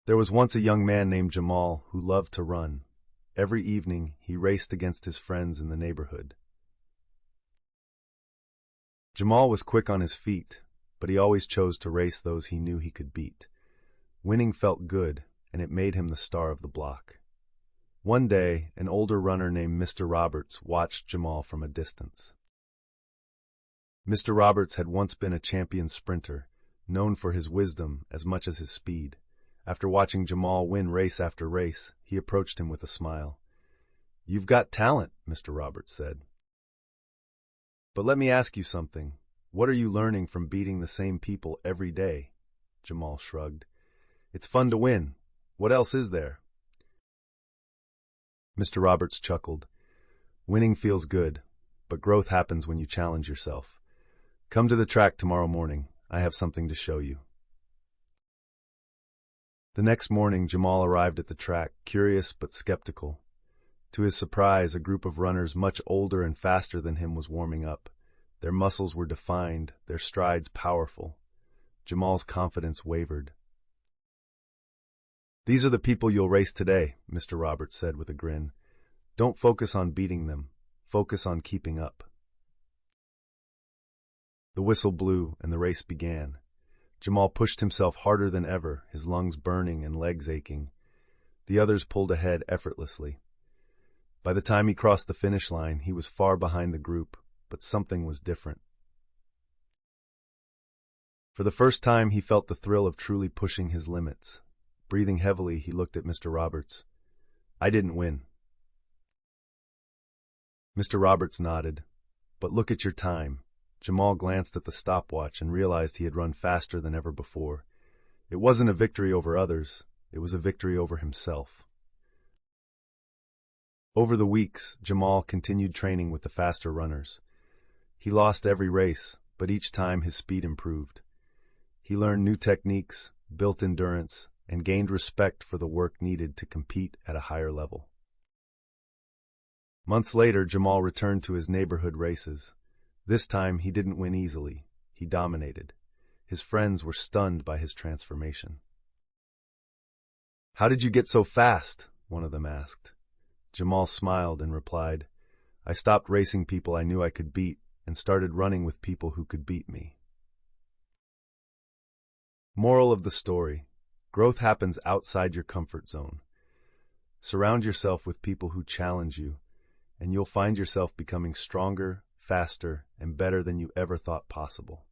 There was once a young man named Jamal who loved to run. Every evening, he raced against his friends in the neighborhood. Jamal was quick on his feet, but he always chose to race those he knew he could beat. Winning felt good, and it made him the star of the block. One day, an older runner named Mr. Roberts watched Jamal from a distance. Mr. Roberts had once been a champion sprinter, known for his wisdom as much as his speed. After watching Jamal win race after race, he approached him with a smile. "You've got talent," Mr. Roberts said. "But let me ask you something. What are you learning from beating the same people every day?" Jamal shrugged. "It's fun to win. What else is there?" Mr. Roberts chuckled. "Winning feels good, but growth happens when you challenge yourself. Come to the track tomorrow morning. I have something to show you." The next morning, Jamal arrived at the track, curious but skeptical. To his surprise, a group of runners much older and faster than him was warming up. Their muscles were defined, their strides powerful. Jamal's confidence wavered. "These are the people you'll race today," Mr. Roberts said with a grin. "Don't focus on beating them. Focus on keeping up." The whistle blew, and the race began. Jamal pushed himself harder than ever, his lungs burning and legs aching. The others pulled ahead effortlessly. By the time he crossed the finish line, he was far behind the group, but something was different. For the first time, he felt the thrill of truly pushing his limits. Breathing heavily, he looked at Mr. Roberts. "I didn't win." Mr. Roberts nodded. "But look at your time." Jamal glanced at the stopwatch and realized he had run faster than ever before. It wasn't a victory over others, it was a victory over himself. Over the weeks, Jamal continued training with the faster runners. He lost every race, but each time his speed improved. He learned new techniques, built endurance, and gained respect for the work needed to compete at a higher level. Months later, Jamal returned to his neighborhood races. This time, he didn't win easily. He dominated. His friends were stunned by his transformation. "How did you get so fast?" one of them asked. Jamal smiled and replied, "I stopped racing people I knew I could beat and started running with people who could beat me." Moral of the story: growth happens outside your comfort zone. Surround yourself with people who challenge you, and you'll find yourself becoming stronger, faster, and better than you ever thought possible.